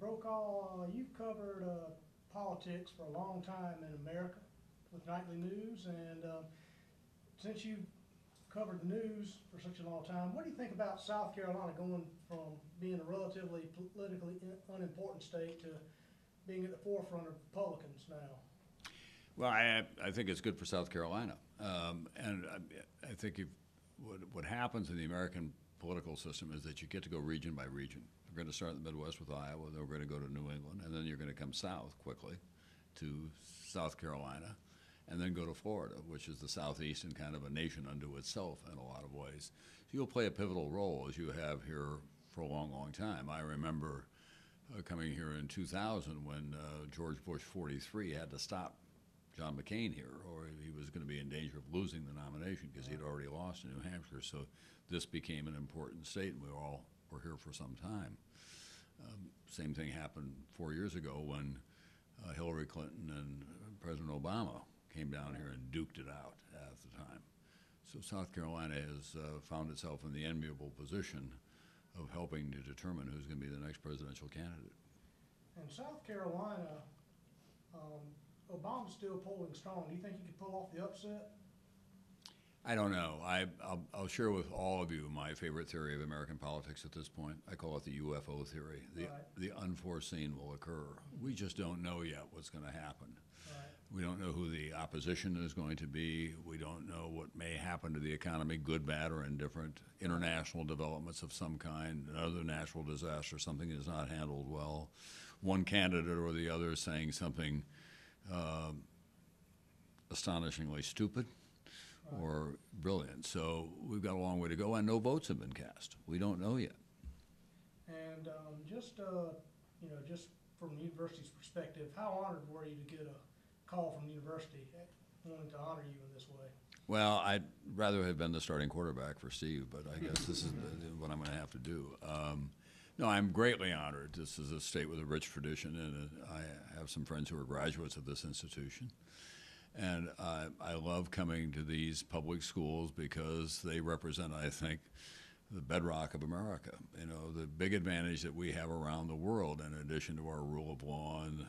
Brokaw, you've covered politics for a long time in America with nightly news, and since you've covered the news for such a long time, what do you think about South Carolina going from being a relatively politically unimportant state to being at the forefront of Republicans now? Well, I think it's good for South Carolina, and I think what happens in the American political system is that you get to go region by region. We're going to start in the Midwest with Iowa, then we're going to go to New England, and then you're going to come south quickly to South Carolina, and then go to Florida, which is the Southeast and kind of a nation unto itself in a lot of ways. So you'll play a pivotal role, as you have here for a long, long time. I remember coming here in 2000 when George Bush 43 had to stop John McCain here, or he was going to be in danger of losing the nomination because he'd already lost in New Hampshire. So this became an important state, and we all were here for some time. Same thing happened 4 years ago when Hillary Clinton and President Obama came down here and duked it out at the time. So South Carolina has found itself in the enviable position of helping to determine who's going to be the next presidential candidate. In South Carolina, Obama's still polling strong. Do you think he could pull off the upset? I don't know. I'll share with all of you my favorite theory of American politics at this point. I call it the UFO theory. The unforeseen will occur. We just don't know yet what's going to happen. Right. We don't know who the opposition is going to be. We don't know what may happen to the economy, good, bad, or indifferent. International developments of some kind, another natural disaster, something that is not handled well. One candidate or the other saying something astonishingly stupid or brilliant. So we've got a long way to go, and no votes have been cast. We don't know yet. And just from the university's perspective, how honored were you to get a call from the university wanting to honor you in this way? Well, I'd rather have been the starting quarterback for Steve, but I guess this is what I'm going to have to do. No, I'm greatly honored. This is a state with a rich tradition, and I have some friends who are graduates of this institution. And I love coming to these public schools because they represent, I think, the bedrock of America. You know, the big advantage that we have around the world, in addition to our rule of law and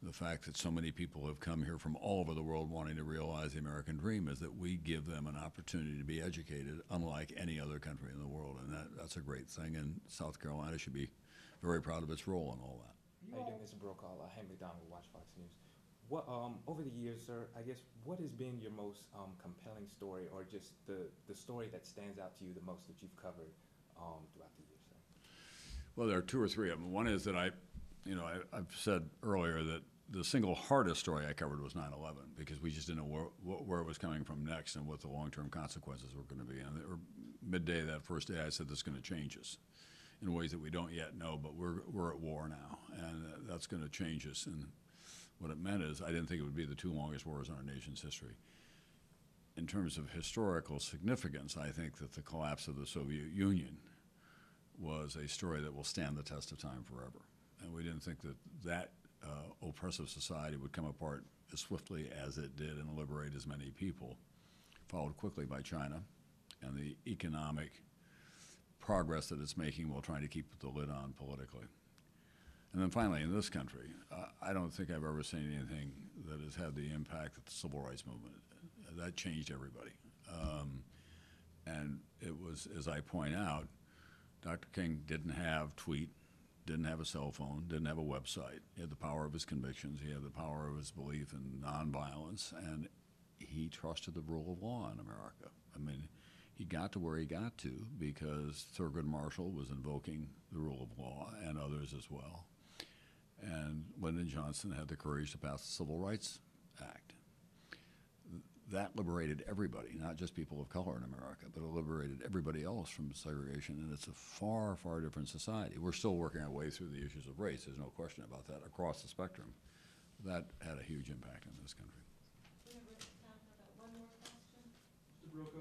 the fact that so many people have come here from all over the world wanting to realize the American dream, is that we give them an opportunity to be educated unlike any other country in the world. And that's a great thing. And South Carolina should be very proud of its role in all that. How you doing, Mr. Brokaw? Henry McDonald, WACH Fox News. What, over the years, sir, I guess, what has been your most compelling story, or just the story that stands out to you the most that you've covered throughout the years, sir? Well, there are two or three of them. One is that I've said earlier that the single hardest story I covered was 9/11, because we just didn't know where it was coming from next and what the long-term consequences were going to be. And midday that first day, I said this is going to change us in ways that we don't yet know, but we're at war now, and that's going to change us. And what it meant is I didn't think it would be the two longest wars in our nation's history. In terms of historical significance, I think that the collapse of the Soviet Union was a story that will stand the test of time forever. And we didn't think that oppressive society would come apart as swiftly as it did and liberate as many people, followed quickly by China and the economic progress that it's making while trying to keep the lid on politically. And then finally, in this country, I don't think I've ever seen anything that has had the impact that the civil rights movement. That changed everybody. And it was, as I point out, Dr. King didn't have tweet, didn't have a cell phone, didn't have a website. He had the power of his convictions. He had the power of his belief in nonviolence, and he trusted the rule of law in America. I mean, he got to where he got to because Thurgood Marshall was invoking the rule of law, and others as well. And Lyndon Johnson had the courage to pass the Civil Rights Act. That liberated everybody, not just people of color in America, but it liberated everybody else from segregation, and it's a far, far different society. We're still working our way through the issues of race, there's no question about that, across the spectrum. That had a huge impact in this country. We have time for about one more question. Mr. Brokaw,